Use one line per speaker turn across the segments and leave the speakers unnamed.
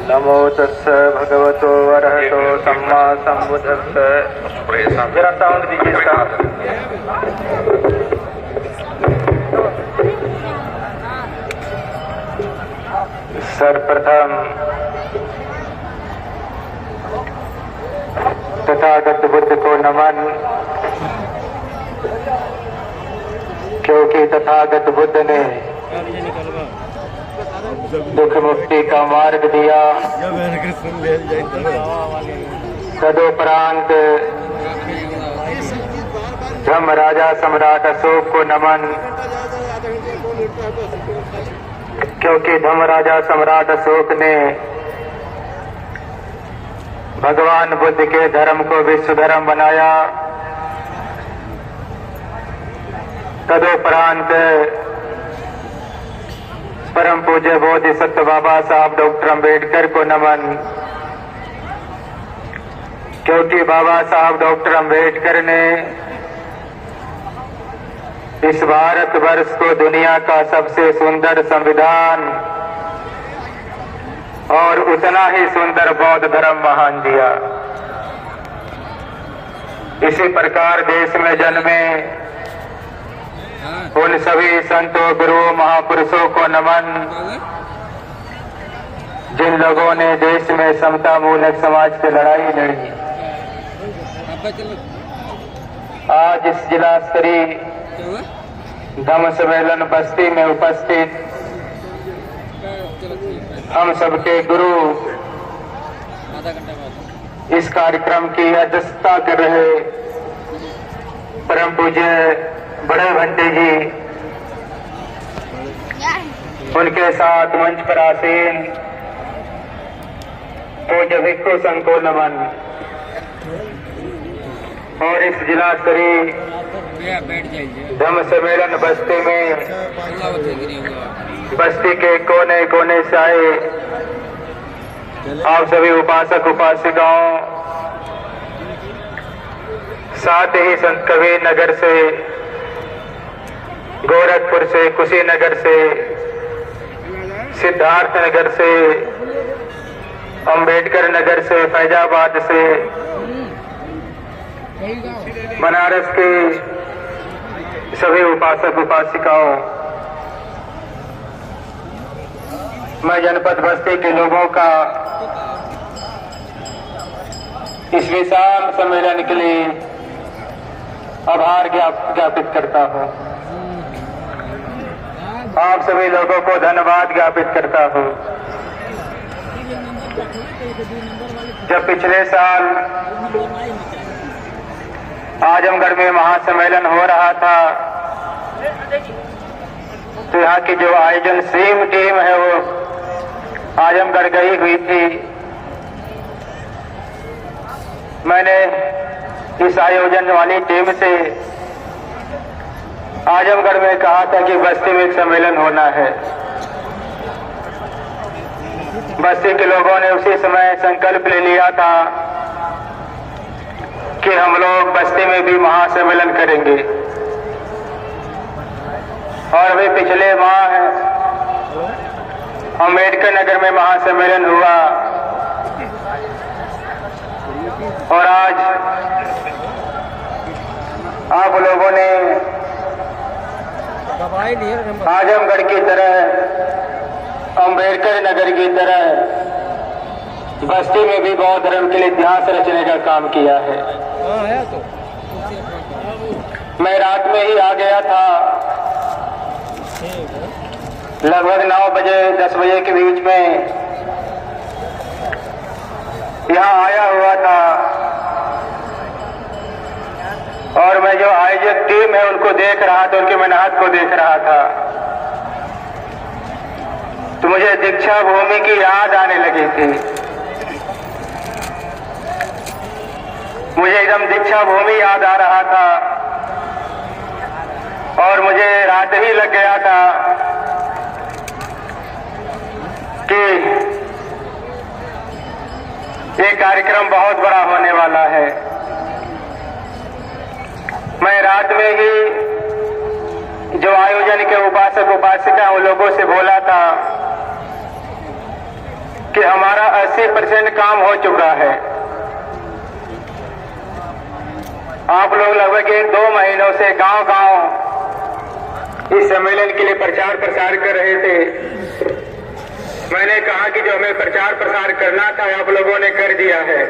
नमो तस्स भगवतो अरहतो सम्मा सम्बुद्धस्स। जरा साउंड दीजिए साहब। सर्वप्रथम तथागत बुद्ध को नमन, क्योंकि तथागत बुद्ध ने दुख मुक्ति का मार्ग दिया। तदुपरांत धर्मराजा सम्राट अशोक को नमन, क्योंकि धर्मराजा सम्राट अशोक ने भगवान बुद्ध के धर्म को विश्व धर्म बनाया। तदुपरांत परम पूज्य बोधिसत्व बाबा साहब डॉक्टर अंबेडकर को नमन, क्योंकि बाबा साहब डॉक्टर अंबेडकर ने इस भारत वर्ष को दुनिया का सबसे सुंदर संविधान और उतना ही सुंदर बौद्ध धर्म महान दिया। इसी प्रकार देश में जन्मे उन सभी संतों गुरुओं महापुरुषों को नमन, जिन लोगों ने देश में समता मूलक समाज की लड़ाई लड़ी। आज इस जिला स्तरीय धम्म सम्मेलन बस्ती में उपस्थित हम सबके गुरु इस कार्यक्रम की अध्यक्षता कर रहे परम पूज्य बड़े भंटे जी, उनके साथ मंच पर आसीन पूज्य भिक्षु संघ को नमन, और इस जिला स्तरीय धम्म सम्मेलन बस्ती में बस्ती के कोने कोने से आए आप सभी उपासक उपासिकाओं, साथ ही संत कबीर नगर से, गोरखपुर से, कुशीनगर से, सिद्धार्थ नगर से, अंबेडकर नगर से, फैजाबाद से, बनारस के सभी उपासक उपासिकाओं, मैं जनपद बस्ती के लोगों का इस विशाल सम्मेलन के लिए आभार ज्ञापित करता हूं। आप सभी लोगों को धन्यवाद ज्ञापित करता हूं। जब पिछले साल आजमगढ़ में महासम्मेलन हो रहा था, तो यहाँ की जो आयोजन सेम टीम है वो आजमगढ़ गई हुई थी। मैंने इस आयोजन वाली टीम से आजमगढ़ में कहा था कि बस्ती में एक सम्मेलन होना है। बस्ती के लोगों ने उसी समय संकल्प ले लिया था कि हम लोग बस्ती में भी महासम्मेलन करेंगे, और अभी पिछले माह अंबेडकर नगर में महासम्मेलन हुआ, और आज आप लोगों ने आजमगढ़ की तरह, अंबेडकर नगर की तरह बस्ती में भी बौद्ध धर्म के लिए इतिहास रचने का काम किया है। मैं रात में ही आ गया था, लगभग 9 बजे 10 बजे के बीच में यहाँ आया हुआ था, और मैं जो आयोजक टीम है उनको देख रहा था, उनकी मेहनत को देख रहा था, तो मुझे दीक्षा भूमि की याद आने लगी थी। मुझे एकदम दीक्षा भूमि याद आ रहा था, और मुझे रात ही लग गया था कि ये कार्यक्रम बहुत बड़ा होने वाला है। मैं रात में ही जो आयोजन के उपासक उपासिका उन लोगों से बोला था कि हमारा 80% काम हो चुका है। आप लोग लगभग 1-2 महीनों से गांव-गांव इस सम्मेलन के लिए प्रचार प्रसार कर रहे थे। मैंने कहा कि जो हमें प्रचार प्रसार करना था आप लोगों ने कर दिया है।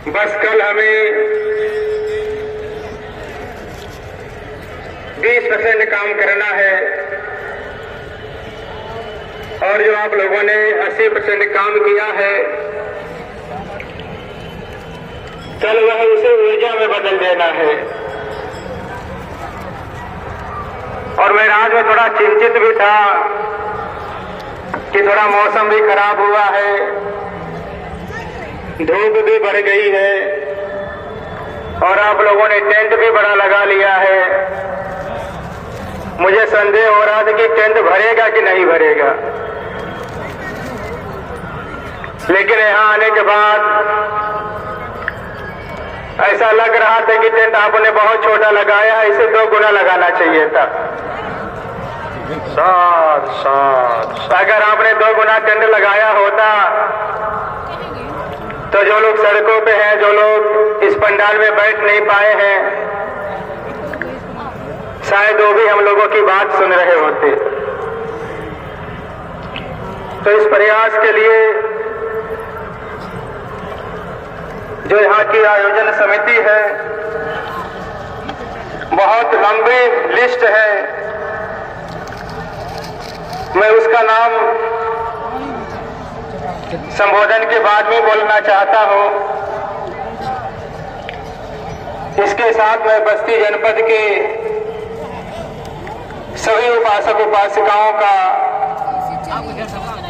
बस कल हमें 20% काम करना है और जो आप लोगों ने 80% काम किया है कल वह उसे ऊर्जा में बदल देना है। और मैं रात में थोड़ा चिंतित भी था कि थोड़ा मौसम भी खराब हुआ है, धूप भी बढ़ गई है और आप लोगों ने टेंट भी बड़ा लगा लिया है। मुझे संदेह हो रहा था कि टेंट भरेगा कि नहीं भरेगा, लेकिन यहां आने के बाद ऐसा लग रहा था कि टेंट आपने बहुत छोटा लगाया है, इसे 2 गुना लगाना चाहिए था। अगर आपने 2 गुना टेंट लगाया होता तो जो लोग सड़कों पे हैं, जो लोग इस पंडाल में बैठ नहीं पाए हैं, शायद वो भी हम लोगों की बात सुन रहे होते। तो इस प्रयास के लिए जो यहाँ की आयोजन समिति है, बहुत लंबी लिस्ट है, मैं उसका नाम संबोधन के बाद में बोलना चाहता हूं। इसके साथ मैं बस्ती जनपद के सभी उपासक उपासिकाओं का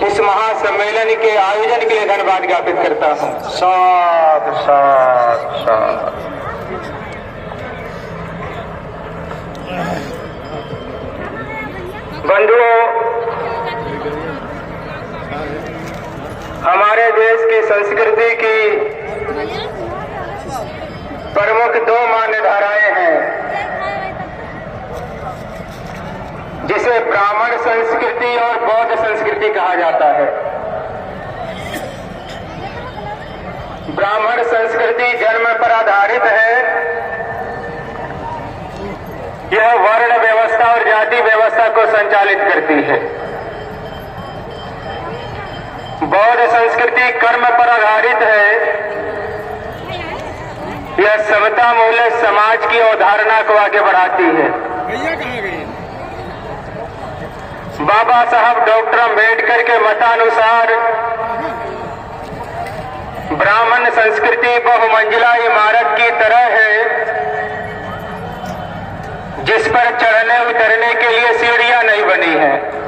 इस महासम्मेलन के आयोजन के लिए धन्यवाद ज्ञापित करता हूं। साथ साथ साथ बंधुओं, हमारे देश की संस्कृति की प्रमुख 2 मान्य धाराएं हैं, जिसे ब्राह्मण संस्कृति और बौद्ध संस्कृति कहा जाता है। ब्राह्मण संस्कृति जन्म पर आधारित है। यह वर्ण व्यवस्था और जाति व्यवस्था को संचालित करती है। बौद्ध संस्कृति कर्म पर आधारित है। यह समता मूल्य समाज की अवधारणा को आगे बढ़ाती है। बाबा साहब डॉक्टर अम्बेडकर के मतानुसार ब्राह्मण संस्कृति बहुमंजिला इमारत की तरह है, जिस पर चढ़ने उतरने के लिए सीढ़ियां नहीं बनी है।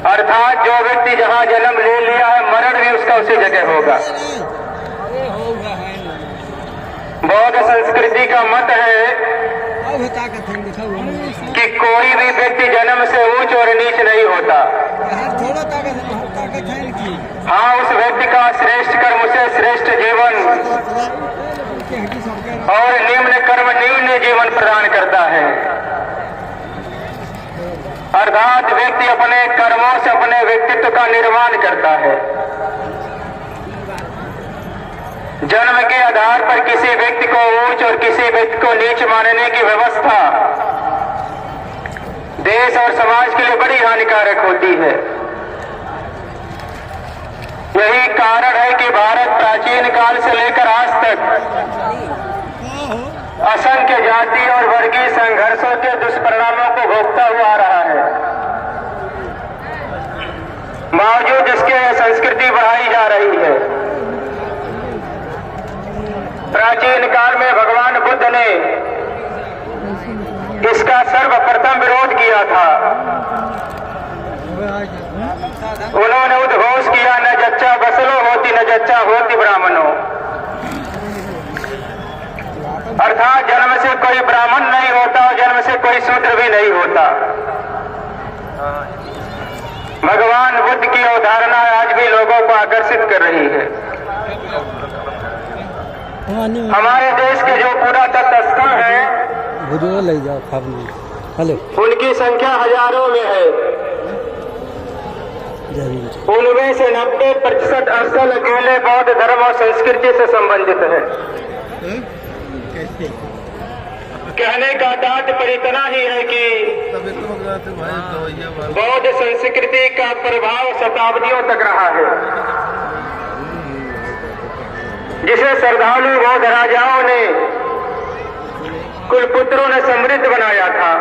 अर्थात जो व्यक्ति जहां जन्म ले लिया है, मरण भी उसका उसी जगह होगा। बौद्ध संस्कृति का मत है कि कोई भी व्यक्ति जन्म से ऊंच और नीच नहीं होता। हाँ, उस व्यक्ति का श्रेष्ठ कर्म से श्रेष्ठ जीवन और निम्न कर्म निम्न जीवन प्रदान करता है। अर्थात व्यक्ति अपने कर्मों से अपने व्यक्तित्व का निर्माण करता है। जन्म के आधार पर किसी व्यक्ति को ऊंच और किसी व्यक्ति को नीच मानने की व्यवस्था देश और समाज के लिए बड़ी हानिकारक होती है। यही कारण है कि भारत प्राचीन काल से लेकर आज तक असंख्य जाति और वर्गीय संघर्षों के दुष्परिणामों को भोगता हुआ आ रहा है। बावजूद इसके संस्कृति बढ़ाई जा रही है। प्राचीन काल में भगवान बुद्ध ने इसका सर्वप्रथम विरोध किया था। उन्होंने उद्घोष किया, न जच्चा बसलो होती न जच्चा होती ब्राह्मणों। अर्थात जन्म से कोई ब्राह्मण नहीं होता और जन्म से कोई शूद्र भी नहीं होता। भगवान बुद्ध की अवधारणा आज भी लोगों को आकर्षित कर रही है। हमारे देश के जो पुरातत्व स्थल हैं, उनकी संख्या हजारों में है। उनमें से 90% असल अकेले बौद्ध धर्म और संस्कृति से संबंधित है। कहने का तात्पर्य इतना ही है कि बौद्ध संस्कृति का प्रभाव शताब्दियों तक रहा है, जिसे श्रद्धालु बौद्ध राजाओं ने, कुलपुत्रों ने समृद्ध बनाया था।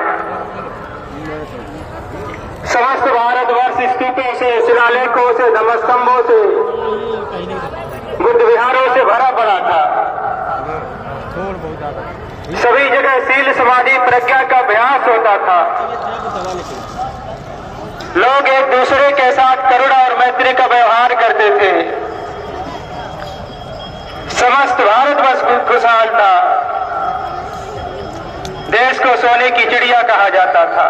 समस्त भारतवर्ष स्तूपों से, शिलालेखों से, धम्मस्तंभों से, बुद्ध विहारों से भरा पड़ा था। सभी जगह शील समाधि प्रज्ञा का अभ्यास होता था। लोग एक दूसरे के साथ करुणा और मैत्री का व्यवहार करते थे। समस्त भारतवर्ष खुशहाल था। देश को सोने की चिड़िया कहा जाता था।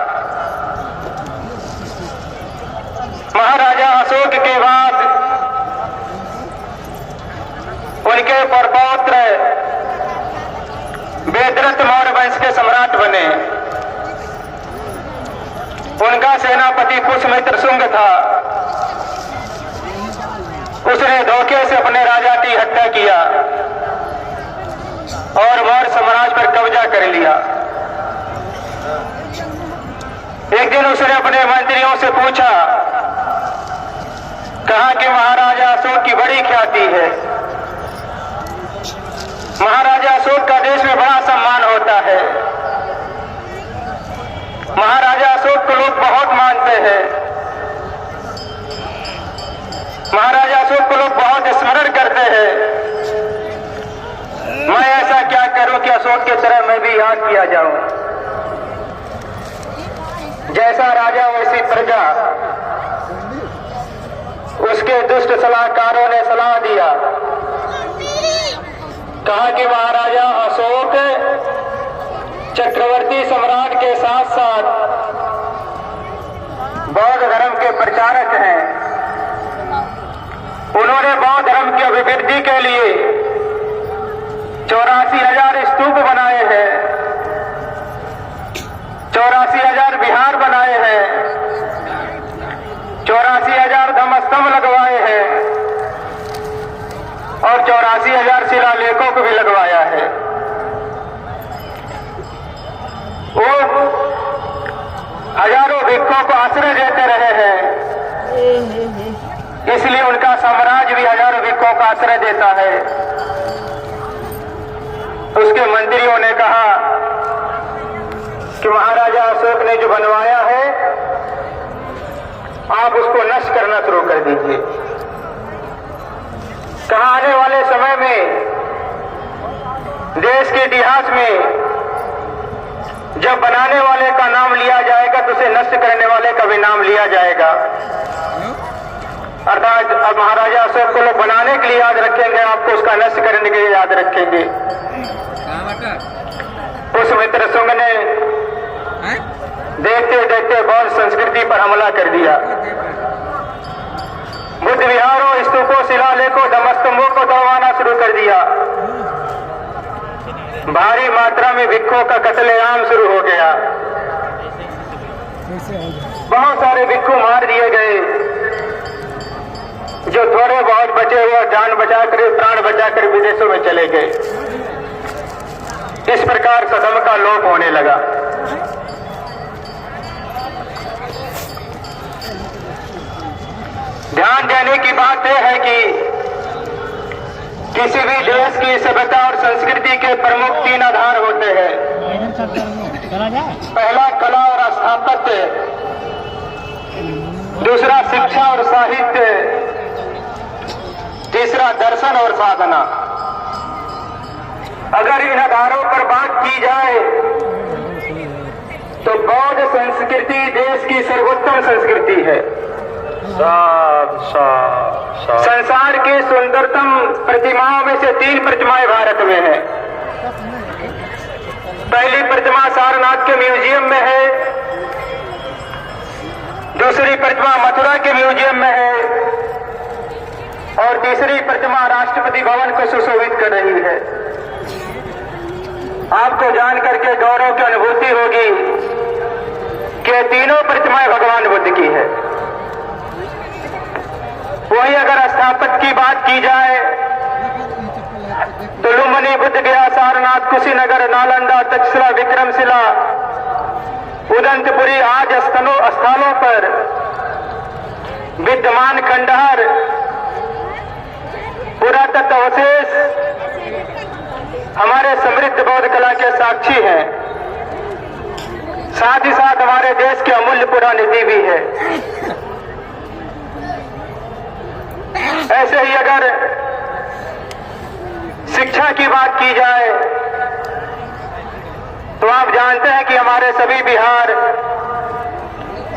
महाराजा अशोक के बाद उनके परपौत्र वेदरथ मौर्य वंश के सम्राट बने। उनका सेनापति पुष्यमित्र शुंग था। उसने धोखे से अपने राजा की हत्या किया और मौर्य साम्राज्य पर कब्जा कर लिया। एक दिन उसने अपने मंत्रियों से पूछा, कहा कि महाराजा अशोक की बड़ी ख्याति है। महाराजा अशोक का देश में बड़ा सम्मान होता है। महाराजा अशोक को लोग बहुत मानते हैं। महाराजा अशोक को लोग बहुत स्मरण करते हैं। मैं ऐसा क्या करूं कि अशोक की तरह मैं भी याद किया जाऊं। जैसा राजा वैसी प्रजा। उसके दुष्ट सलाहकारों ने सलाह दिया, कहा कि महाराजा अशोक चक्रवर्ती सम्राट के साथ साथ बौद्ध धर्म के प्रचारक हैं। उन्होंने बौद्ध धर्म की अभिवृद्धि के लिए 84,000 स्तूप बनाए हैं, 84,000 विहार बनाए हैं, 84,000 धम्मस्तंभ लगवाए हैं और 84,000 शिलालेखों को भी लगवाया है। वो हजारों भिक्षुओं को आश्रय देते रहे हैं, इसलिए उनका साम्राज्य भी हजारों भिक्षुओं को आश्रय देता है। उसके मंत्रियों ने कहा कि महाराजा अशोक ने जो बनवाया है आप उसको नष्ट करना शुरू कर दीजिए। कहा आने वाले समय में देश के इतिहास में जब बनाने वाले का नाम लिया जाएगा तो उसे नष्ट करने वाले का भी नाम लिया जाएगा। अर्थात अब महाराजा अशोक को लोग बनाने के लिए याद रखेंगे, आपको उसका नष्ट करने के लिए याद रखेंगे। पुष्यमित्र शुंग ने देखते देखते बौद्ध संस्कृति पर हमला कर दिया। बुद्ध विहारों, स्तूपों, शिलालेखों, धम्मस्तंभों को तोड़वाना शुरू कर दिया। भारी मात्रा में भिक्षुओं का कत्लेआम शुरू हो गया। बहुत सारे भिक्षु मार दिए गए। जो थोड़े बहुत बचे हुए जान बचाकर, प्राण बचाकर विदेशों में चले गए। इस प्रकार धर्म का लोप होने लगा। ध्यान देने की बात यह है कि किसी भी देश की सभ्यता और संस्कृति के प्रमुख 3 आधार होते हैं। पहला कला और स्थापत्य, दूसरा शिक्षा और साहित्य, तीसरा दर्शन और साधना। अगर इन आधारों पर बात की जाए तो बौद्ध संस्कृति देश की सर्वोत्तम संस्कृति है। संसार की सुंदरतम प्रतिमाओं में से 3 प्रतिमाएं भारत में है। पहली प्रतिमा सारनाथ के म्यूजियम में है, दूसरी प्रतिमा मथुरा के म्यूजियम में है और तीसरी प्रतिमा राष्ट्रपति भवन को सुशोभित कर रही है। आपको जानकर के गौरव की अनुभूति होगी कि तीनों प्रतिमाएं भगवान बुद्ध की है। स्थापत्य की बात की जाए तो लुम्बिनी, बुद्ध गया, सारनाथ, कुशीनगर, नालंदा, तक्षशिला, विक्रमशिला, उदंतपुरी आदि स्थलों पर विद्यमान खंडहर पुरातत्व अवशेष हमारे समृद्ध बौद्ध कला के साक्षी हैं। साथ ही साथ हमारे देश की अमूल्य पुरानिधि भी है। ऐसे ही अगर शिक्षा की बात की जाए तो आप जानते हैं कि हमारे सभी बिहार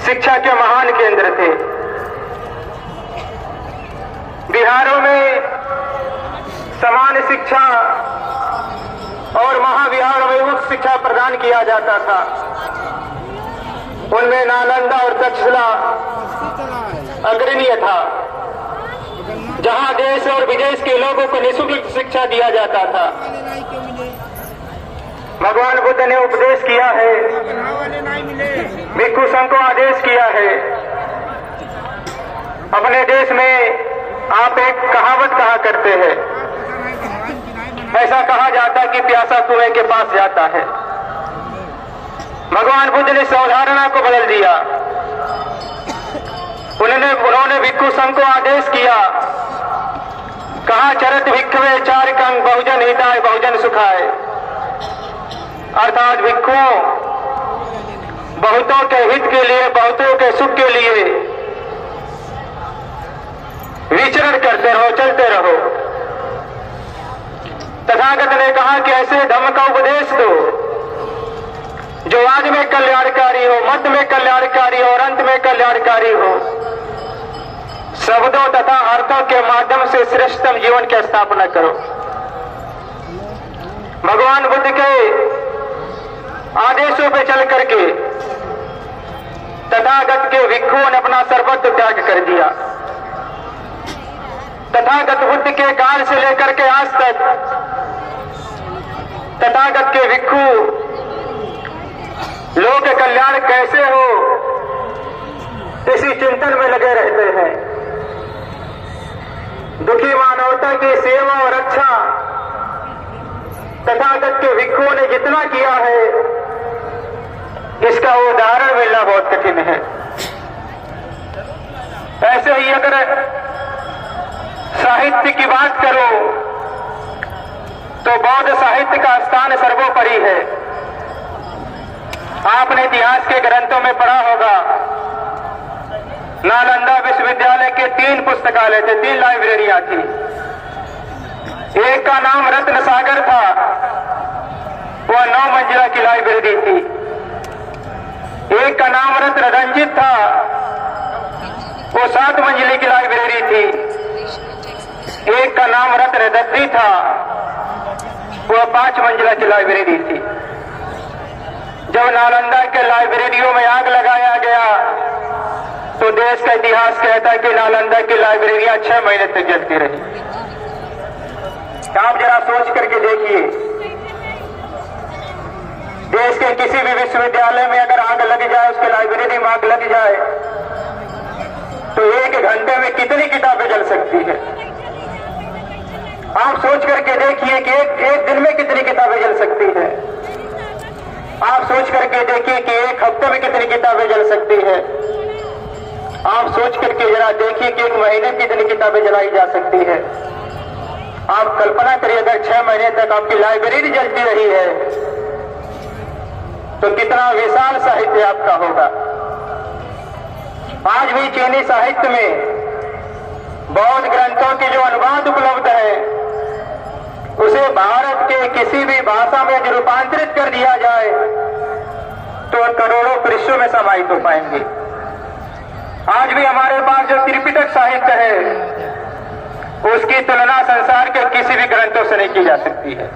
शिक्षा के महान केंद्र थे। बिहारों में समान शिक्षा और महाविहार में उच्च शिक्षा प्रदान किया जाता था। उनमें नालंदा और तक्षशिला अग्रणीय था, जहां देश और विदेश के लोगों को निःशुल्क शिक्षा दिया जाता था। भगवान बुद्ध ने उपदेश किया है, भिक्षु संघ को आदेश किया है। अपने देश में आप एक कहावत कहा करते हैं, ऐसा कहा जाता कि प्यासा कुएं के पास जाता है। भगवान बुद्ध ने इस अवधारणा को बदल दिया। उन्होंने भिक्षु संघ को आदेश किया, कहा चरत भिक्षवे चार कंग बहुजन हिताय बहुजन सुखाय। अर्थात भिक्षु बहुतों के हित के लिए, बहुतों के सुख के लिए विचरण करते रहो, चलते रहो। तथागत ने कहा कि ऐसे धर्म का उपदेश दो जो आज में कल्याणकारी हो, मध्य में कल्याणकारी हो और अंत में कल्याणकारी हो। शब्दों तथा अर्थों के माध्यम से श्रेष्ठतम जीवन की स्थापना करो। भगवान बुद्ध के आदेशों पर चल करके तथागत के भिक्षुओं ने अपना सर्वस्व त्याग कर दिया। तथागत बुद्ध के काल से लेकर के आज तक तथागत के भिक्षु लोक कल्याण कैसे हो इसी चिंतन में लगे रहते हैं। दुखी मानवता की सेवा और रक्षा तथागत के भिक्षुओं ने जितना किया है, इसका उदाहरण मिलना बहुत कठिन है। ऐसे ही अगर साहित्य की बात करो तो बौद्ध साहित्य का स्थान सर्वोपरि है। आपने इतिहास के ग्रंथों में पढ़ा होगा, नालंदा विश्वविद्यालय के 3 पुस्तकालय थे, 3 लाइब्रेरियां थी। एक का नाम रत्न सागर था, वह 9 मंजिला की लाइब्रेरी थी। एक का नाम रत्न रंजित था, वो 7 मंजिले की लाइब्रेरी थी। एक का नाम रत्न दत्ती था, वह 5 मंजिला की लाइब्रेरी थी। जब नालंदा के लाइब्रेरियों में आग लगाया गया तो देश का इतिहास कहता है कि नालंदा की लाइब्रेरियां 6 महीने तक जलती रही। आप जरा सोच करके देखिए, देश के किसी भी विश्वविद्यालय में अगर आग लग जाए, उसके लाइब्रेरी में आग लग जाए तो 1 घंटे में कितनी किताबें जल सकती है। आप सोच करके देखिए कि एक दिन में कितनी किताबें जल सकती है। आप सोच करके देखिए कि 1 हफ्ते में कितनी किताबें जल सकती है। आप सोच करके जरा देखिए कि 1 महीने में कितनी किताबें जलाई जा सकती है। आप कल्पना करिए, अगर 6 महीने तक आपकी लाइब्रेरी जलती रही है तो कितना विशाल साहित्य आपका होगा। आज भी चीनी साहित्य में बौद्ध ग्रंथों के जो अनुवाद उपलब्ध है, उसे भारत के किसी भी भाषा में जो रूपांतरित कर दिया जाए तो करोड़ों पृष्ठों में समाहित हो पाएंगे। आज भी हमारे पास जो त्रिपिटक साहित्य है, उसकी तुलना संसार के किसी भी ग्रंथों से नहीं की जा सकती है।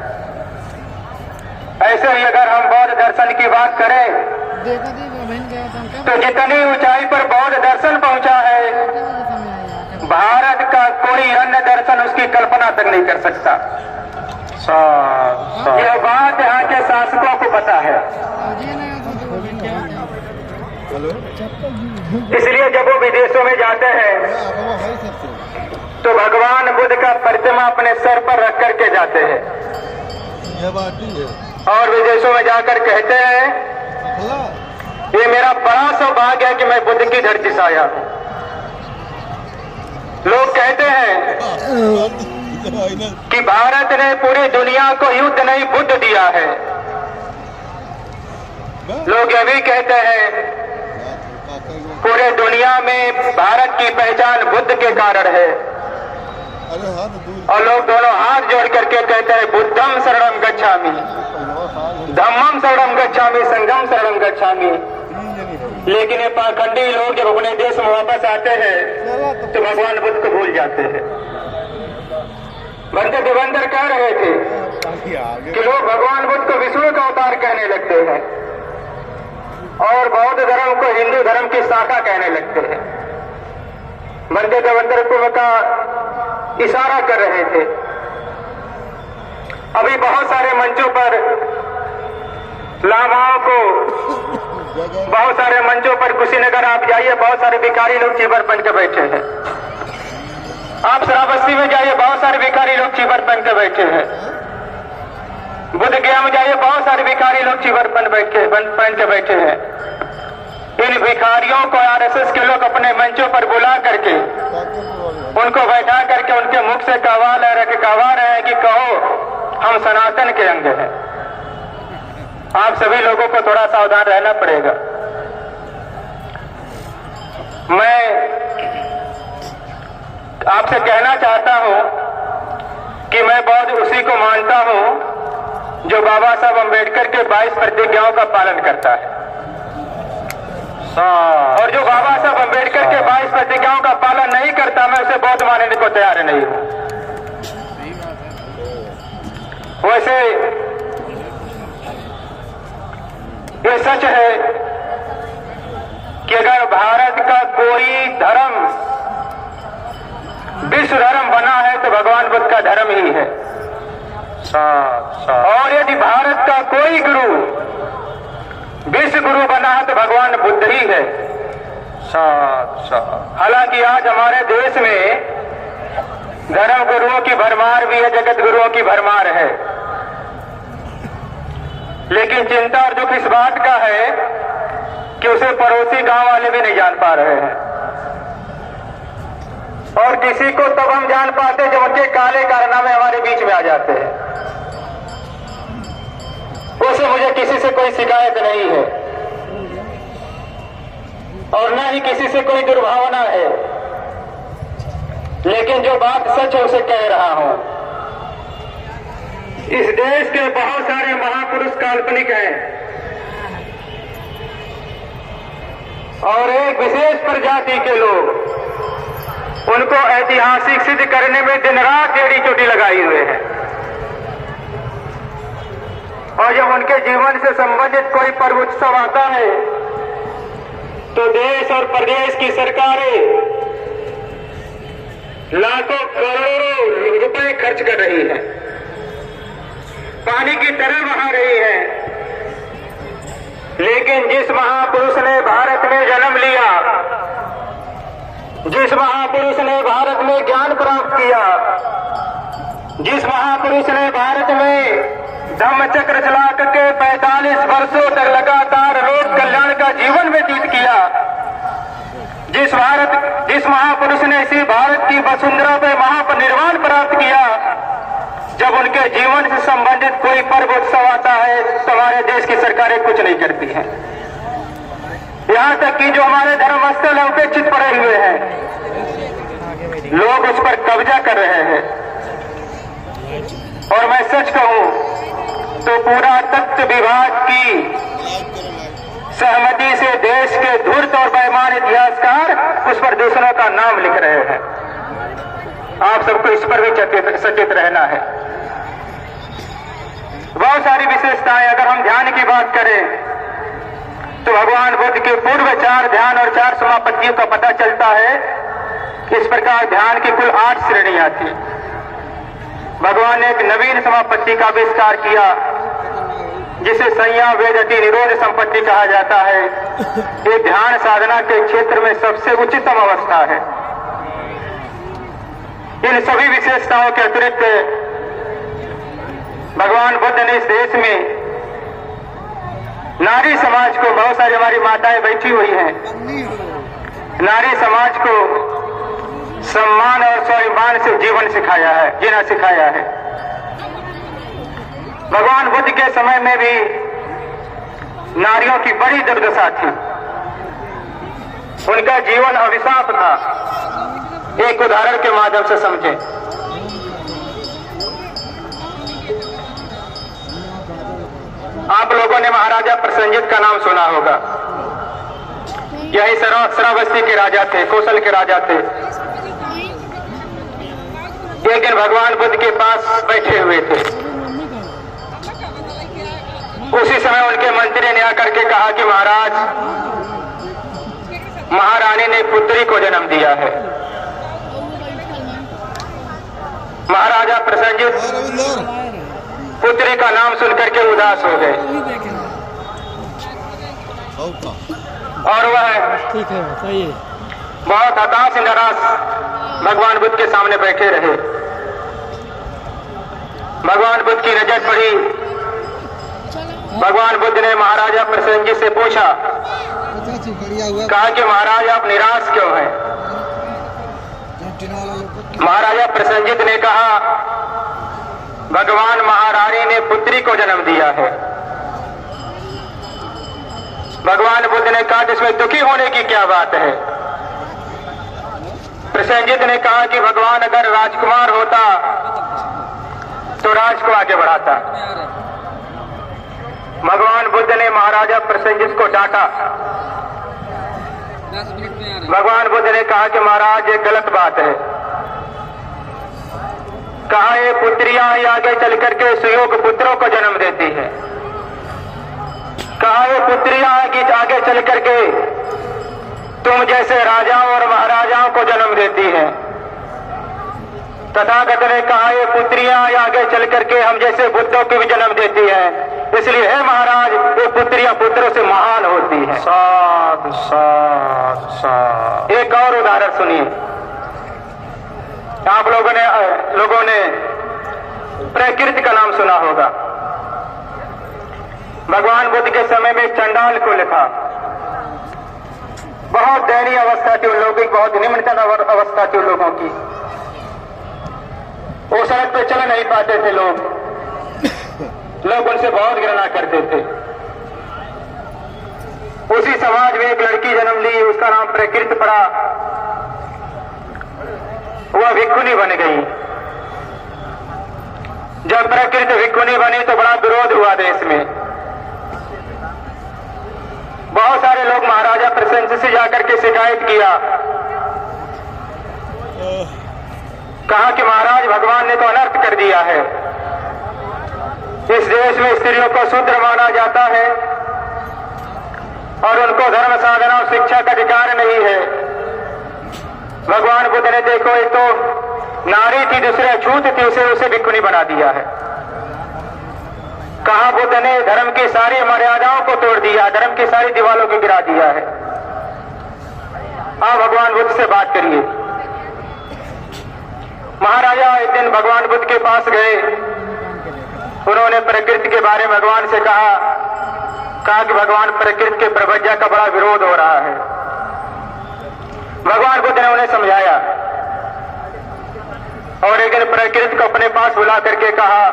ऐसे ही अगर हम बौद्ध दर्शन की बात करें तो जितनी ऊंचाई पर बौद्ध दर्शन पहुंचा है, भारत का कोई अन्य दर्शन उसकी कल्पना तक नहीं कर सकता। यह बात यहाँ के शासकों को पता है। इसलिए जब वो विदेशों में जाते हैं तो भगवान बुद्ध का प्रतिमा अपने सर पर रख करके जाते हैं और विदेशों में जाकर कहते हैं ये मेरा बड़ा सौभाग्य है कि मैं बुद्ध की धरती से आया हूं। लोग कहते हैं कि भारत ने पूरी दुनिया को युद्ध नहीं बुद्ध दिया है। लोग ये भी कहते हैं पूरे दुनिया में भारत की पहचान बुद्ध के कारण है। और लोग दोनों हाथ जोड़ करके कहते हैं बुद्धम शरणम गच्छामि, धम्मम शरणम गच्छामि, संघम शरणम गच्छामि। लेकिन ये पाखंडी लोग जब अपने देश में वापस आते हैं तो भगवान बुद्ध को भूल जाते हैं। बंदर देवेंद्र कह रहे थे कि लोग भगवान बुद्ध को विष्णु का अवतार कहने लगते हैं और बौद्ध धर्म को हिंदू धर्म की शाखा कहने लगते हैं। बंदर देवेंद्र को का इशारा कर रहे थे। अभी बहुत सारे मंचों पर लामाओं को, बहुत सारे मंचों पर कुशीनगर आप जाइए, बहुत सारे भिखारी लोग चीबर बन के बैठे हैं। आप श्रावस्ती में जाइए, बहुत सारे भिखारी लोग चीबर बन के बैठे हैं। बुद्ध गया में जाइए, बहुत सारे भिखारी लोग चीबर पहन के बैठे हैं। इन भिखारियों को आरएसएस के लोग अपने मंचों पर बुला करके उनको बैठा करके उनके मुख से कहवा रहे हैं कि कहो हम सनातन के अंग हैं। आप सभी लोगों को थोड़ा सावधान रहना पड़ेगा। मैं आपसे कहना चाहता हूं कि मैं बौद्ध उसी को मानता हूं जो बाबा साहब अम्बेडकर के 22 प्रतिज्ञाओं का पालन करता है। और जो बाबा साहब अम्बेडकर के 22 प्रतिज्ञाओं का पालन नहीं करता, मैं उसे बौद्ध मानने को तैयार नहीं हूं। वैसे ये सच है कि अगर भारत का कोई धर्म विश्व धर्म बना है तो भगवान बुद्ध का धर्म ही है। और यदि भारत का कोई गुरु विश्व गुरु बना है तो भगवान बुद्ध ही है। हालांकि आज हमारे देश में धर्म गुरुओं की भरमार भी है, जगत गुरुओं की भरमार है। लेकिन चिंता और दुख इस बात का है कि उसे पड़ोसी गांव वाले भी नहीं जान पा रहे हैं। और किसी को तब हम जान पाते जब उनके काले कारनामे हमारे बीच में आ जाते हैं। उसे मुझे किसी से कोई शिकायत नहीं है और न ही किसी से कोई दुर्भावना है, लेकिन जो बात सच है उसे कह रहा हूं। इस देश के बहुत सारे महापुरुष काल्पनिक हैं और एक विशेष प्रजाति के लोग उनको ऐतिहासिक सिद्ध करने में दिन रात टेढ़ी चोटी लगाए हुए हैं। और जब उनके जीवन से संबंधित कोई पर्व उत्सव आता है तो देश और प्रदेश की सरकारें लाखों करोड़ों रुपए खर्च कर रही है, पानी की तरह बहा रही है। लेकिन जिस महापुरुष ने भारत में जन्म लिया, जिस महापुरुष ने भारत में ज्ञान प्राप्त किया, जिस महापुरुष ने भारत में धम्म चक्र चला करके 45 वर्षों तक लगातार लोक कल्याण का जीवन व्यतीत किया, जिस महापुरुष ने इसी भारत की वसुंधरा पे महापरिनिर्वाण प्राप्त किया, जब उनके जीवन से संबंधित कोई पर्व उत्सव आता है तो हमारे देश की सरकारें कुछ नहीं करती हैं। यहाँ तक कि जो हमारे धर्म स्थल है उपेक्षित पड़े हुए हैं, लोग उस पर कब्जा कर रहे हैं। और मैं सच कहूं तो पूरा तत्व विभाग की सहमति से देश के धूर्त और बेईमान इतिहासकार उस पर दूसरों का नाम लिख रहे हैं। आप सबको इस पर भी सचेत रहना है। बहुत सारी विशेषताएं, अगर हम ध्यान की बात करें तो भगवान बुद्ध के पूर्व 4 ध्यान और 4 समापत्तियों का पता चलता है। इस प्रकार ध्यान की कुल 8 श्रेणियां थी। भगवान ने एक नवीन समापत्ति का आविष्कार किया जिसे संयम वेदति निरोध संपत्ति कहा जाता है। ये ध्यान साधना के क्षेत्र में सबसे उच्चतम अवस्था है। इन सभी विशेषताओं के अतिरिक्त भगवान बुद्ध ने इस देश में नारी समाज को, बहुत सारी हमारी माताएं बैठी हुई हैं, नारी समाज को सम्मान और स्वाभिमान से जीवन सिखाया है, जीना सिखाया है। भगवान बुद्ध के समय में भी नारियों की बड़ी दुर्दशा थी, उनका जीवन अभिशाप था। एक उदाहरण के माध्यम से समझें। आप लोगों ने महाराजा प्रसेनजित का नाम सुना होगा। यही श्रावस्ती के राजा थे, कौशल के राजा थे। एक दिन भगवान बुद्ध के पास बैठे हुए थे। उसी समय उनके मंत्री ने आकर के कहा कि महाराज, महारानी ने पुत्री को जन्म दिया है। महाराजा प्रसेनजित पुत्री का नाम सुनकर के उदास हो गए और वह बहुत हताश निराश भगवान बुद्ध के सामने बैठे रहे। भगवान बुद्ध की नजर पड़ी। भगवान बुद्ध ने महाराजा प्रसेनजित से पूछा, कहा कि महाराज आप निराश क्यों हैं? महाराजा प्रसेनजित ने कहा, भगवान महारानी ने पुत्री को जन्म दिया है। भगवान बुद्ध ने कहा, इसमें दुखी होने की क्या बात है? प्रसेनजित ने कहा कि भगवान अगर राजकुमार होता तो राज को आगे बढ़ाता। भगवान बुद्ध ने महाराजा प्रसेनजित को डांटा। भगवान बुद्ध ने कहा कि महाराज ये गलत बात है। कहा ये पुत्रियां आगे चल करके सुयोग पुत्रों को जन्म देती है। कहा ये पुत्रियां आगे चल करके तुम जैसे राजाओं और महाराजाओं को जन्म देती है। तथागत ने कहा ये पुत्रियां आगे चल करके हम जैसे बुद्धों को भी जन्म देती है। इसलिए है महाराज, ये पुत्रियां पुत्रों से महान होती है। साध साध साध। एक और उदाहरण सुनिए। आप लोगों ने प्रकृति का नाम सुना होगा। भगवान बुद्ध के समय में चंडाल को लिखा। बहुत दयनीय अवस्था थी उन लोगों की, बहुत निम्नतम अवस्था थी उन लोगों की। वो सड़क पे चल नहीं पाते थे लोग उनसे बहुत घृणा करते थे। उसी समाज में एक लड़की जन्म ली, उसका नाम प्रकृति पड़ा। वह भिक्षुनी बन गई। जब प्रकृति भिक्षुनी बनी तो बड़ा विरोध हुआ देश में। बहुत सारे लोग महाराजा प्रसेनजित से जाकर के शिकायत किया। कहा कि महाराज भगवान ने तो अनर्थ कर दिया है। इस देश में स्त्रियों को शूद्र माना जाता है और उनको धर्म साधना और शिक्षा का अधिकार नहीं है। भगवान बुद्ध ने देखो, एक तो नारी थी, दूसरे अछूत थी, उसे भिक्षुनी बना दिया है। कहा बुद्ध ने धर्म की सारी मर्यादाओं को तोड़ दिया, धर्म की सारी दीवारों को गिरा दिया है। आप भगवान बुद्ध से बात करिए। महाराजा एक दिन भगवान बुद्ध के पास गए। उन्होंने प्रकृति के बारे में भगवान से कहा कि भगवान प्रकृति के प्रवज्ञा का बड़ा विरोध हो रहा है। भगवान बुद्ध ने उन्हें समझाया और एक दिन प्रकृति को अपने पास बुला करके कहा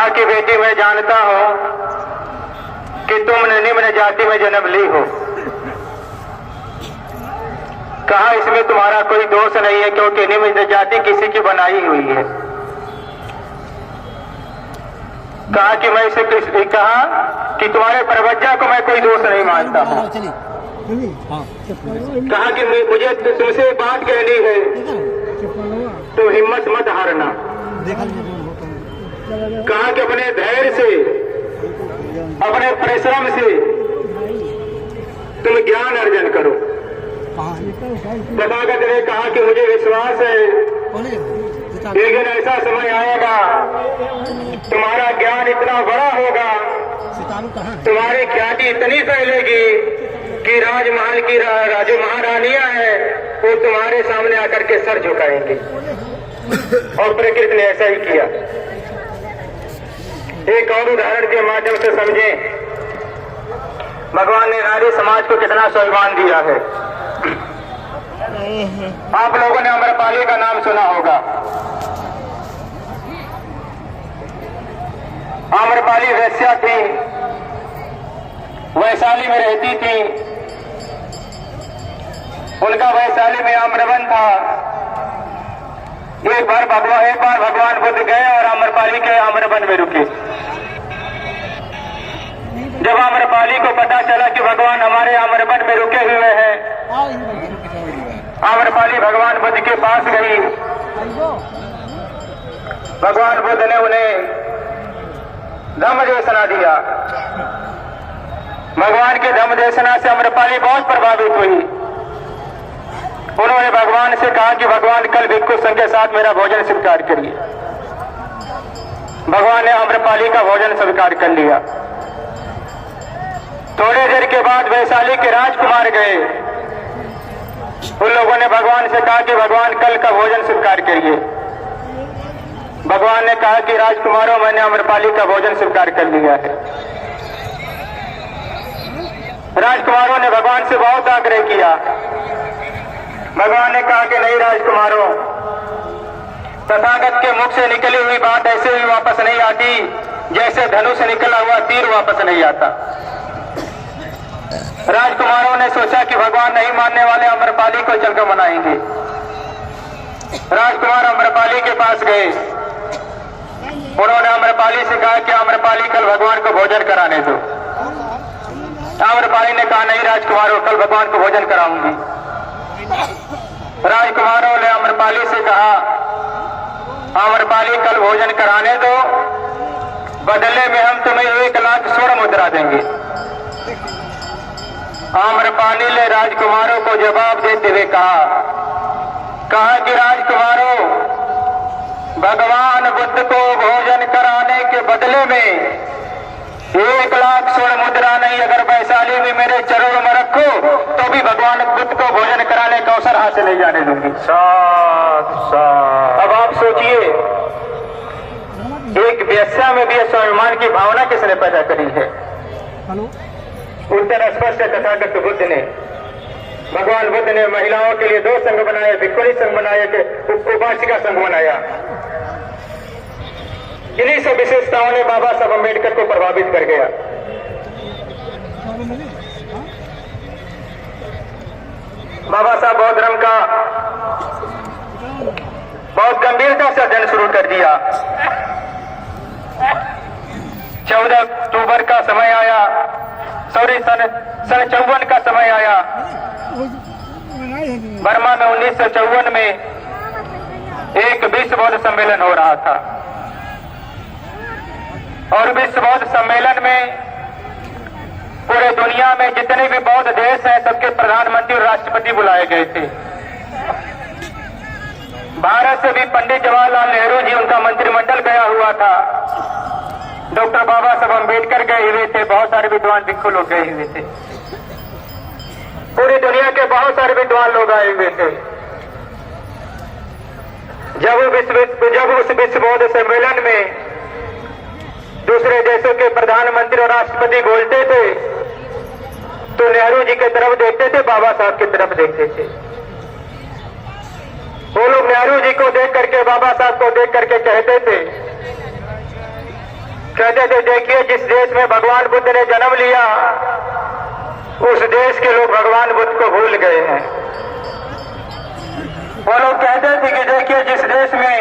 कि बेटी मैं जानता हूं कि तुमने निम्न जाति में जन्म ली हो। कहा इसमें तुम्हारा कोई दोष नहीं है, क्योंकि निम्न जाति किसी की बनाई हुई है। कहा कि मैं इसे कहा कि तुम्हारे प्रवज्ञा को मैं कोई दोष नहीं मानता हूं। कहा कि मुझे तुमसे बात कहनी है तो हिम्मत मत हारना। कहा कि अपने धैर्य से, अपने परिश्रम से तुम ज्ञान अर्जन करो। तथागत ने कहा कि मुझे विश्वास है लेकिन ऐसा समय आएगा तुम्हारा ज्ञान इतना बड़ा होगा, तुम्हारी ख्याति इतनी फैलेगी कि राजमहल की जो महारानियां हैं वो तुम्हारे सामने आकर के सर झुकाएंगे। और प्रकृति ने ऐसा ही किया। एक और उदाहरण के माध्यम से समझें भगवान ने नारी समाज को कितना स्वाभिमान दिया है। आप लोगों ने अम्रपाली का नाम सुना होगा। अम्रपाली वैश्या थी, वैशाली में रहती थी। उनका वैशाली में आम्रवन था। एक बार भगवान बुद्ध गए और अम्रपाली के आम्रवन में रुके। जब अम्रपाली को पता चला कि भगवान हमारे आम्रवन में रुके हुए हैं, अम्रपाली भगवान बुद्ध के पास गई। भगवान बुद्ध ने उन्हें धम्म देशना दिया। भगवान के धम्म देशना से अम्रपाली बहुत प्रभावित हुई। उन्होंने भगवान से कहा कि भगवान कल भिक्षु संघ के साथ मेरा भोजन स्वीकार करिए। भगवान ने अम्रपाली का भोजन स्वीकार कर लिया। थोड़ी देर के बाद वैशाली के राजकुमार गए। उन लोगों ने भगवान से कहा कि भगवान कल का भोजन स्वीकार करिए। भगवान ने कहा कि राजकुमारों, मैंने अम्रपाली का भोजन स्वीकार कर लिया है। राजकुमारों ने भगवान से बहुत आग्रह किया। भगवान ने कहा कि नहीं राजकुमारों, तथागत के मुख से निकली हुई बात ऐसे ही वापस नहीं आती जैसे धनुष से निकला हुआ तीर वापस नहीं आता। राजकुमारों ने सोचा कि भगवान नहीं मानने वाले, अम्रपाली को चलकर मनाएंगे। राजकुमार अम्रपाली के पास गए। उन्होंने अम्रपाली से कहा कि अम्रपाली कल भगवान को भोजन कराने दो। अम्रपाली ने कहा नहीं राजकुमारों, कल भगवान को भोजन कराऊंगी। राजकुमारों ने अम्रपाली से कहा अम्रपाली कल भोजन कराने दो, बदले में हम तुम्हें 1 लाख स्वर्ण मुद्रा देंगे। अम्रपाली ने राजकुमारों को जवाब देते हुए कहा कि राजकुमारों, भगवान बुद्ध को भोजन कराने के बदले में 1 लाख स्वर्ण मुद्रा नहीं, अगर वैशाली में मेरे चरणों में रखो तो भी भगवान बुद्ध को भोजन कराने का अवसर हासिल नहीं जाने दूंगी। अब आप सोचिए, एक वेश्या में भी स्वाभिमान की भावना किसने पैदा करी है? उत्तर स्पष्ट तथागत बुद्ध ने। भगवान बुद्ध ने महिलाओं के लिए 2 संघ बनाए, भिक्षुणी संघ बनाए, उपासिका संघ बनाया। इन्हीं सब विशेषताओं ने बाबा साहब अम्बेडकर को प्रभावित कर गया। बाबा साहब बौद्ध धर्म का बहुत गंभीरता से अध्ययन शुरू कर दिया। 14 अक्टूबर का समय आया, सन 54 का समय आया। बर्मा में 1954 में एक विश्व बौद्ध सम्मेलन हो रहा था और विश्व बौद्ध सम्मेलन में पूरे दुनिया में जितने भी बौद्ध देश हैं सबके प्रधानमंत्री और राष्ट्रपति बुलाए गए थे। भारत से भी पंडित जवाहरलाल नेहरू जी, उनका मंत्रिमंडल गया हुआ था। डॉक्टर बाबा साहब अम्बेडकर गए हुए थे। बहुत सारे विद्वान भिक्षु लोग गए हुए थे। पूरी दुनिया के बहुत सारे विद्वान लोग आए हुए थे। जब उस विश्व बौद्ध सम्मेलन में दूसरे देशों के प्रधानमंत्री और राष्ट्रपति बोलते थे तो नेहरू जी की तरफ देखते थे, बाबा साहब की तरफ देखते थे। वो लोग नेहरू जी को देख करके, बाबा साहब को देख करके कहते थे देखिए, जिस देश में भगवान बुद्ध ने जन्म लिया उस देश के लोग भगवान बुद्ध को भूल गए हैं। वो लोग कहते थे कि देखिए, जिस देश में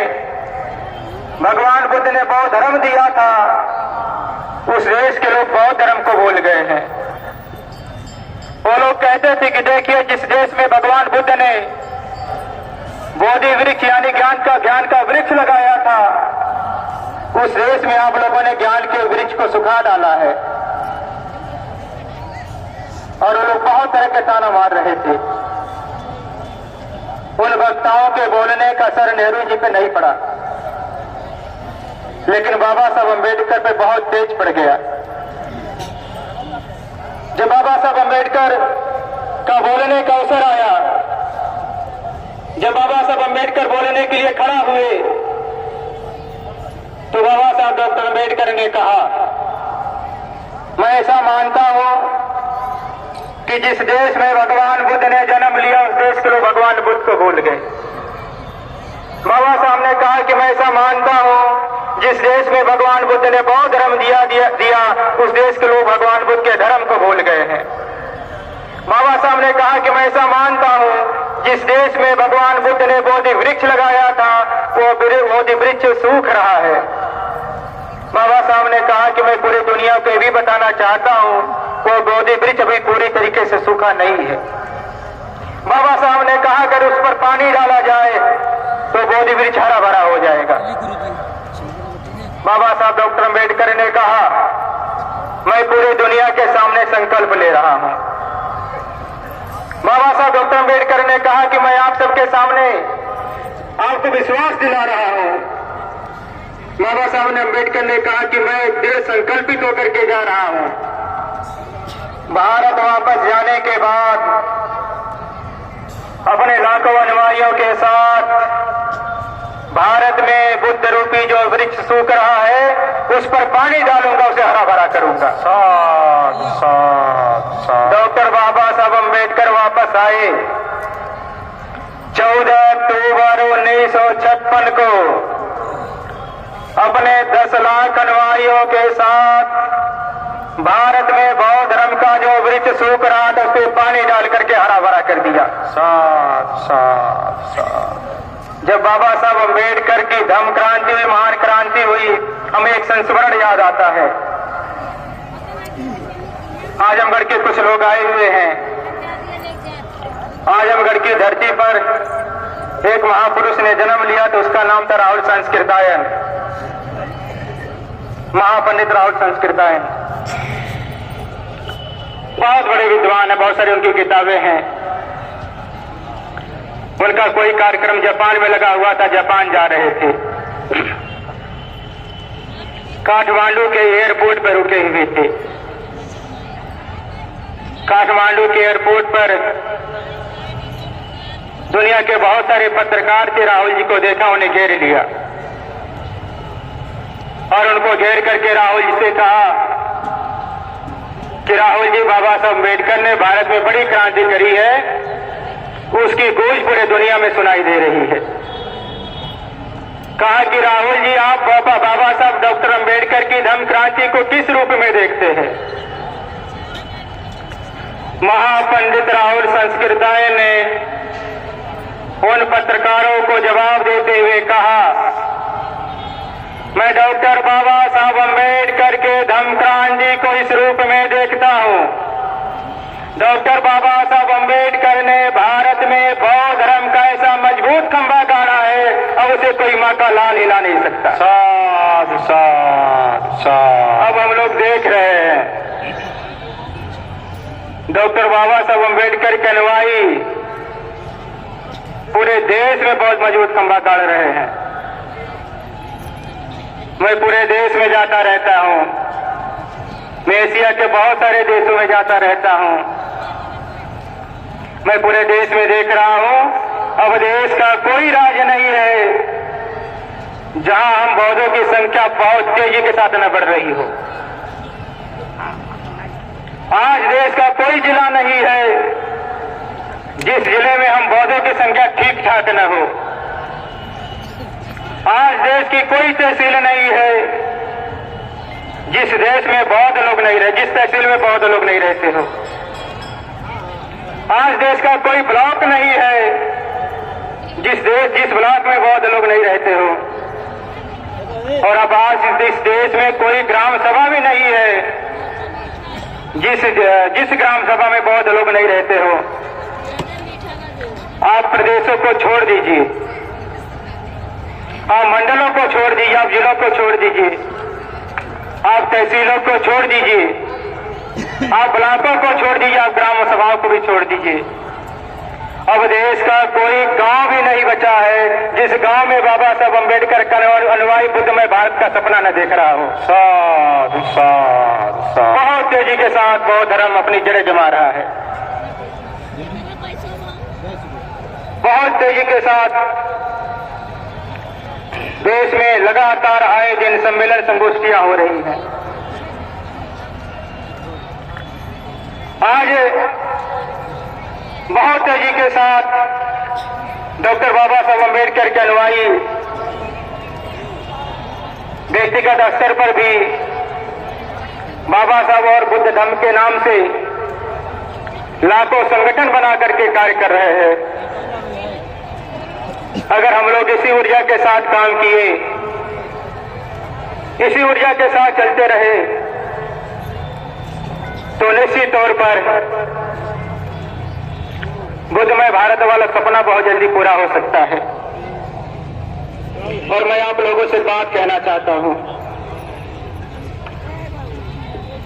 भगवान बुद्ध ने बौद्ध धर्म दिया था उस देश के लोग बौद्ध धर्म को भूल गए हैं। वो लोग कहते थे कि देखिए, जिस देश में भगवान बुद्ध ने बोधि वृक्ष यानी ज्ञान का वृक्ष लगाया था उस देश में आप लोगों ने ज्ञान के वृक्ष को सुखा डाला है। और वो लोग बहुत तरह के ताना मार रहे थे। उन वक्ताओं के बोलने का असर नेहरू जी पे नहीं पड़ा, लेकिन बाबा साहब अम्बेडकर पे बहुत तेज पड़ गया। जब बाबा साहब अम्बेडकर का बोलने का अवसर आया जब बाबा साहब अम्बेडकर बोलने के लिए खड़ा हुए तो बाबा साहब डॉक्टर अम्बेडकर ने कहा, मैं ऐसा मानता हूं कि जिस देश में भगवान बुद्ध ने जन्म लिया उस देश के लोग भगवान बुद्ध को भूल गए। बाबा साहब ने कहा कि मैं ऐसा मानता हूं जिस देश में भगवान बुद्ध ने बौद्ध धर्म दिया उस देश के लोग भगवान बुद्ध के धर्म को भूल गए हैं। बाबा साहब ने कहा कि मैं ऐसा मानता हूं जिस देश में भगवान बुद्ध ने बोधि वृक्ष लगाया था वो बोधि वृक्ष सूख रहा है। बाबा साहब ने कहा कि मैं पूरी दुनिया को भी बताना चाहता हूं वो बोधि वृक्ष अभी पूरी तरीके से सूखा नहीं है। बाबा साहब ने कहा अगर उस पर पानी डाला जाए तो बोधि वृक्ष हरा भरा हो जाएगा। बाबा साहब डॉक्टर अम्बेडकर ने कहा, मैं पूरी दुनिया के सामने संकल्प ले रहा हूं। बाबा साहब डॉक्टर अम्बेडकर ने कहा कि मैं आप सबके सामने आपको विश्वास दिला रहा हूं। बाबा साहब ने अम्बेडकर ने कहा कि मैं दृढ़ संकल्पित होकर के जा रहा हूं। भारत वापस जाने के बाद अपने लाखों अनुयायियों के साथ भारत में बुद्ध रूपी जो वृक्ष सूख रहा है उस पर पानी डालूंगा, उसे हरा भरा करूंगा। डॉक्टर बाबा साहब अम्बेडकर वापस आए 14 अक्टूबर 1956 को अपने 10 लाख अनुयायियों के साथ भारत में बौद्ध धर्म का जो वृक्ष सूख रहा था उस पर पानी डाल करके हरा भरा कर दिया। जब बाबा साहब अम्बेडकर की धम्म क्रांति हुई, महान क्रांति हुई, हमें एक संस्मरण याद आता है। आजमगढ़ के कुछ लोग आए हुए हैं। आजमगढ़ की धरती पर एक महापुरुष ने जन्म लिया तो उसका नाम था राहुल संस्कृतायन, महापंडित राहुल संस्कृतायन। बहुत बड़े विद्वान है, बहुत सारी उनकी किताबें हैं। उनका कोई कार्यक्रम जापान में लगा हुआ था, जापान जा रहे थे। काठमांडू के एयरपोर्ट पर रुके हुए थे। काठमांडू के एयरपोर्ट पर दुनिया के बहुत सारे पत्रकार थे। राहुल जी को देखा, उन्हें घेर लिया और उनको घेर करके राहुल जी से कहा कि राहुल जी, बाबा साहब अम्बेडकर ने भारत में बड़ी क्रांति करी है, उसकी गूंज पूरे दुनिया में सुनाई दे रही है। कहा कि राहुल जी, आप बाबा साहब डॉक्टर अम्बेडकर की धम्म क्रांति को किस रूप में देखते हैं? महापंडित राहुल संस्कृतायन ने उन पत्रकारों को जवाब देते हुए कहा, मैं डॉक्टर बाबा साहब अम्बेडकर के धम्म क्रांति को इस रूप में देखता हूं। डॉक्टर बाबा साहब अम्बेडकर ने भारत में बौद्ध धर्म का ऐसा मजबूत खंभा गाड़ा है, अब उसे कोई माँ का लाल हिला नहीं सकता। साध साध साध। अब हम लोग देख रहे हैं डॉक्टर बाबा साहब अम्बेडकर के अनुयायी पूरे देश में बहुत मजबूत खंभा गाड़ रहे हैं। मैं पूरे देश में जाता रहता हूं, मैं एशिया के बहुत सारे देशों में जाता रहता हूं। मैं पूरे देश में देख रहा हूं, अब देश का कोई राज्य नहीं है जहां हम बौद्धों की संख्या बहुत तेजी के साथ न बढ़ रही हो। आज देश का कोई जिला नहीं है जिस जिले में हम बौद्धों की संख्या ठीक ठाक न हो। आज देश की कोई तहसील नहीं है जिस देश में बौद्ध लोग नहीं रहे, जिस तहसील में बौद्ध लोग नहीं रहते हो। आज देश का कोई ब्लॉक नहीं है जिस ब्लॉक में बौद्ध लोग नहीं रहते हो। और अब आज इस देश में कोई ग्राम सभा भी नहीं है जिस ग्राम सभा में बौद्ध लोग नहीं रहते हो। आप प्रदेशों को छोड़ दीजिए, आप मंडलों को छोड़ दीजिए, आप जिलों को छोड़ दीजिए, आप तहसीलों को छोड़ दीजिए, आप ब्लॉकों को छोड़ दीजिए, आप ग्राम सभाओं को भी छोड़ दीजिए। अब देश का कोई गांव भी नहीं बचा है जिस गांव में बाबा साहब अम्बेडकर का अनुयायी बुद्ध में भारत का सपना न देख रहा हो। साध साध साध। बहुत तेजी के साथ बौद्ध धर्म अपनी जड़ें जमा रहा है। बहुत तेजी के साथ देश में लगातार आए दिन सम्मेलन संगोष्ठियां हो रही हैं। आज बहुत तेजी के साथ डॉक्टर बाबा साहब अम्बेडकर के अनुयायी व्यक्तिगत स्तर पर भी बाबा साहब और बुद्ध धम्म के नाम से लाखों संगठन बना करके कार्य कर रहे हैं। अगर हम लोग इसी ऊर्जा के साथ काम किए, इसी ऊर्जा के साथ चलते रहे, तो निश्चित तौर पर बुद्धमय भारत वाला सपना बहुत जल्दी पूरा हो सकता है। और मैं आप लोगों से बात कहना चाहता हूं,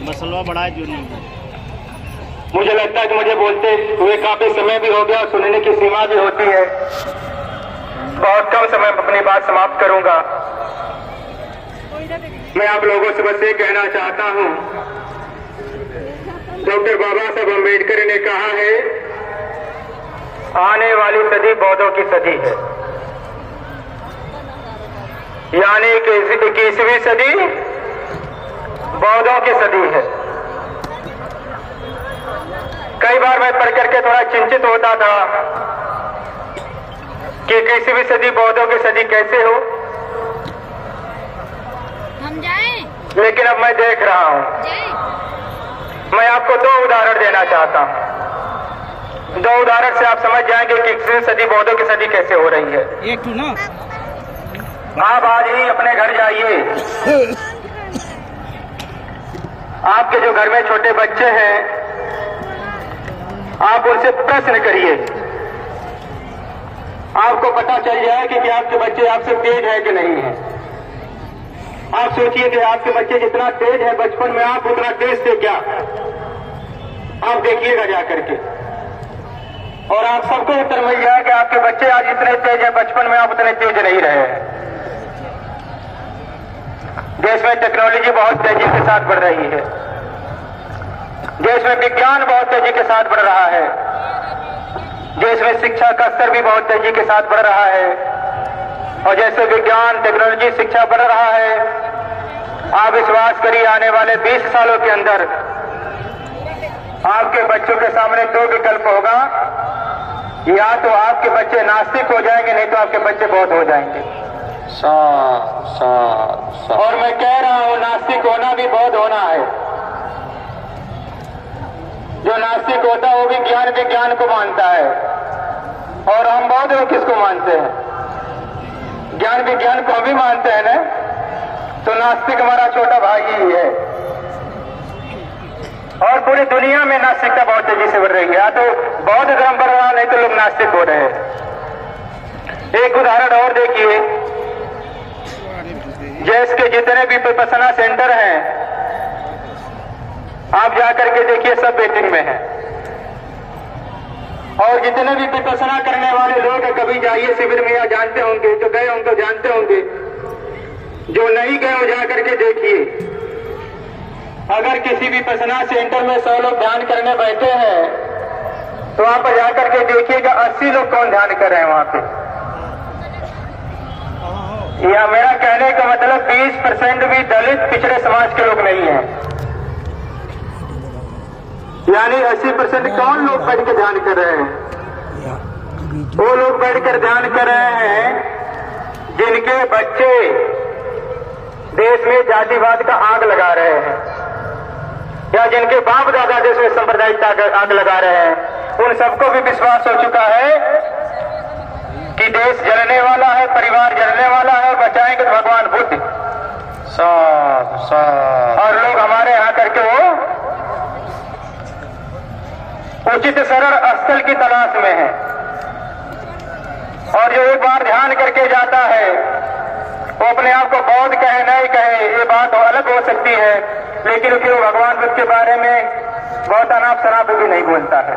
मसला बड़ा है जो नहीं,
मुझे लगता है कि मुझे बोलते हुए काफी समय भी हो गया और सुनने की सीमा भी होती है। बहुत कम समय में अपनी बात समाप्त करूंगा। मैं आप लोगों से बस ये कहना चाहता हूं, डॉक्टर बाबा साहब अम्बेडकर ने कहा है, आने वाली सदी बौद्धों की सदी है, यानी कि 21वीं सदी बौद्धों की सदी है। कई बार मैं पढ़ करके थोड़ा चिंतित होता था कि 21वीं सदी बौद्धों की सदी कैसे हो,
हम जाएं?
लेकिन अब मैं देख रहा हूं। मैं आपको 2 उदाहरण देना चाहता हूं। 2 उदाहरण से आप समझ जाएंगे कि 21वीं सदी बौद्धों की सदी कैसे हो रही है।
एक टू ना
आप आज ही अपने घर जाइए, आपके जो घर में छोटे बच्चे हैं, आप उनसे प्रश्न करिए, आपको पता चल जाए कि आपके बच्चे आपसे तेज है कि नहीं है। आप सोचिए कि आपके बच्चे जितना तेज है बचपन में, आप उतना तेज थे क्या? आप देखिएगा जाकर के, और आप सबको उत्तर मिल जाए कि आपके बच्चे आज इतने तेज है, बचपन में आप उतने तेज नहीं रहे हैं। देश में टेक्नोलॉजी बहुत तेजी के साथ बढ़ रही है, देश में विज्ञान बहुत तेजी के साथ बढ़ रहा है, देश में शिक्षा का स्तर भी बहुत तेजी के साथ बढ़ रहा है। और जैसे विज्ञान, टेक्नोलॉजी, शिक्षा बढ़ रहा है, आप विश्वास करिए आने वाले 20 सालों के अंदर आपके बच्चों के सामने 2 विकल्प होगा, या तो आपके बच्चे नास्तिक हो जाएंगे, नहीं तो आपके बच्चे बौद्ध हो जाएंगे। और मैं कह रहा हूं, नास्तिक होना भी बौद्ध होना है। जो नास्तिक होता है वो भी ज्ञान विज्ञान को मानता है, और हम बौद्ध लोग किसको मानते हैं? ज्ञान विज्ञान को हम भी मानते हैं ना। तो नास्तिक हमारा छोटा भाई ही है, और पूरी दुनिया में नास्तिकता बहुत तेजी से बढ़ रही है। या तो बौद्ध धर्म बढ़ रहा, नहीं तो लोग नास्तिक हो रहे हैं। एक उदाहरण और देखिए, जैसे के जितने भी विपश्यना सेंटर हैं, आप जाकर के देखिए, सब वेटिंग में हैं। और जितने भी विपश्यना करने वाले लोग हैं, कभी जाइए शिविर में, या जानते होंगे, जो गए होंगे जानते होंगे, जो नहीं गए हो जाकर के देखिए। अगर किसी विपश्यना सेंटर में 100 लोग ध्यान करने बैठे हैं, तो वहां पर जाकर के देखिएगा 80 लोग कौन ध्यान कर रहे हैं वहां पे। या मेरा कहने का मतलब 20% भी दलित पिछड़े समाज के लोग नहीं हैं, यानी 80% कौन लोग बैठ के ध्यान कर रहे हैं? वो लोग बैठकर ध्यान कर रहे हैं जिनके बच्चे देश में जातिवाद का आग लगा रहे हैं, या जिनके बाप दादा देश में सांप्रदायिकता आग लगा रहे हैं। उन सबको भी विश्वास हो चुका है कि देश जलने वाला है, परिवार जलने वाला है, बचाएंगे तो भगवान बुद्ध। और लोग हमारे यहाँ करके वो उचित सरल स्थल की तलाश में है, और जो एक बार ध्यान करके जाता है वो अपने आप को बौद्ध कहे नहीं कहे, ये बात अलग हो सकती है, लेकिन वो भगवान बुद्ध के बारे में बहुत अनाप शनाप भी नहीं बोलता है।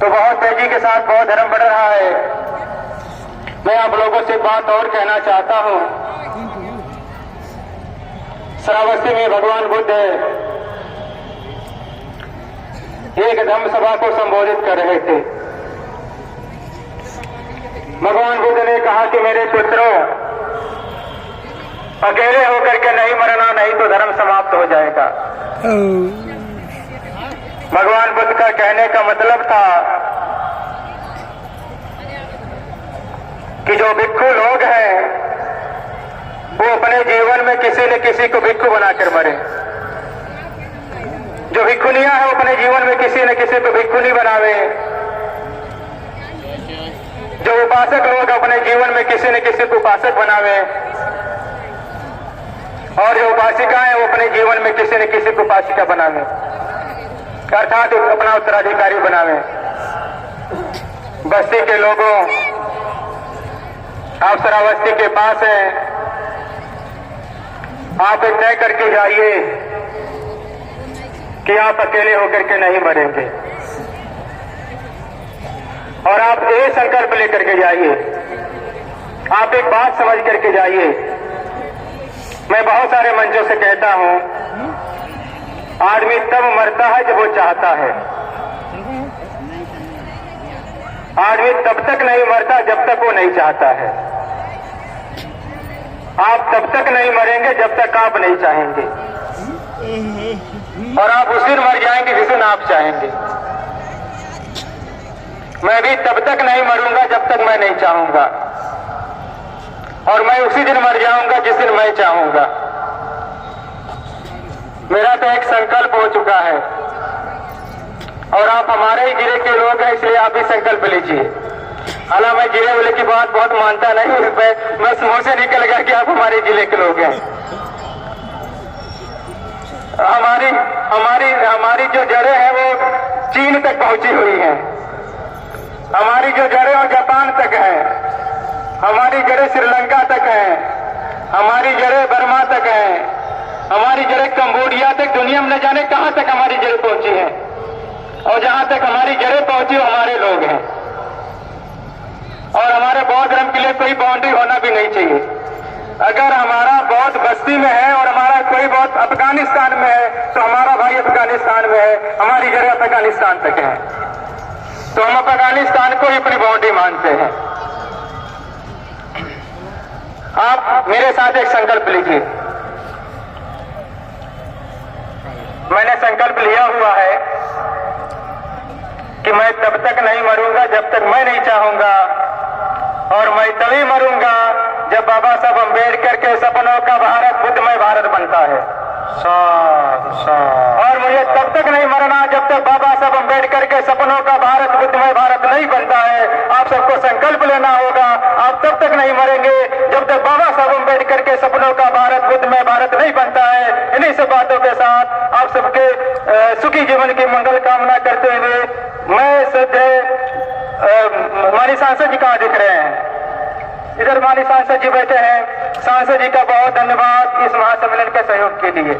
तो बहुत तेजी के साथ बौद्ध धर्म बढ़ रहा है। मैं आप लोगों से बात और कहना चाहता हूं, श्रावस्ती में भगवान बुद्ध एक धम्म सभा को संबोधित कर रहे थे। भगवान बुद्ध ने कहा कि मेरे पुत्रों, अकेले होकर के नहीं मरना, नहीं तो धर्म समाप्त हो जाएगा। भगवान बुद्ध का कहने का मतलब था कि जो भिक्षु लोग हैं वो अपने जीवन में किसी न किसी को भिक्षु बनाकर मरे। जो भिक्षुनियां हैं वो अपने जीवन में किसी न किसी को भिक्षुनी बनावे। जो उपासक लोग अपने जीवन में किसी न किसी को उपासक बनावे, और जो उपासिकाएं वो अपने जीवन में किसी न किसी को उपासिका बनावे, अर्थात अपना उत्तराधिकारी बनावे। बस्ती के लोगों, आप श्रावस्ती के पास हैं, आप एक तय करके जाइए कि आप अकेले होकर के नहीं मरेंगे, और आप ये संकल्प लेकर के जाइए, आप एक बात समझ करके जाइए। मैं बहुत सारे मंचों से कहता हूं, आदमी तब मरता है जब वो चाहता है। आदमी तब तक नहीं मरता जब तक वो नहीं चाहता है। आप तब तक नहीं मरेंगे जब तक आप नहीं चाहेंगे, और आप उस दिन मर जाएंगे जिस दिन आप चाहेंगे। मैं भी तब तक नहीं मरूंगा जब तक मैं नहीं चाहूंगा, और मैं उसी दिन मर जाऊंगा जिस दिन मैं चाहूंगा। मेरा तो एक संकल्प हो चुका है, और आप हमारे ही जिले के लोग हैं, इसलिए आप भी संकल्प लीजिए। हालांकि मैं जिले वाले की बात बहुत मानता नहीं, मैं मुंह से निकल गया कि आप हमारे जिले के लोग हैं। हमारी जो जड़ें हैं वो चीन तक पहुंची हुई हैं। हमारी जो जड़ें और जापान तक है, हमारी जड़ें श्रीलंका तक है, हमारी जड़ें बर्मा तक है, हमारी जड़ें कंबोडिया तक, दुनिया में न जाने कहां तक हमारी जड़ें पहुंची हैं। और जहां तक हमारी जड़ें पहुंची वो हमारे लोग हैं। और हमारे बौद्ध धर्म के लिए कोई बाउंड्री होना भी नहीं चाहिए। अगर हमारा बौद्ध बस्ती में है और हमारा कोई बौद्ध अफगानिस्तान में है, तो हमारा भाई अफगानिस्तान में है, हमारी जड़ें अफगानिस्तान तक है, तो हम अफगानिस्तान को ही अपनी बाउंड्री मानते हैं। आप मेरे साथ एक संकल्प लीजिए। मैंने संकल्प लिया हुआ है कि मैं तब तक नहीं मरूंगा जब तक मैं नहीं चाहूंगा, और मैं तभी मरूंगा जब बाबा साहब अम्बेडकर के सपनों का भारत बुद्धमय भारत बनता है। और मुझे तब तक नहीं मरना जब तक बाबा साहब अम्बेडकर के सपनों का भारत बुद्धमय भारत नहीं बनता है। आप सबको संकल्प लेना होगा। आप तब तक नहीं मरेंगे जब तक बाबा साहब अम्बेडकर के सपनों का भारत बुद्धमय भारत नहीं बनता है। इन्हीं सब बातों के साथ आप सबके सुखी जीवन की मंगल कामना करते हुए मैं माननीय सांसद जी कहाँ दिख रहे हैं? इधर माननीय सांसद जी बैठे हैं। सांसद जी का बहुत धन्यवाद इस महासम्मेलन के सहयोग के लिए।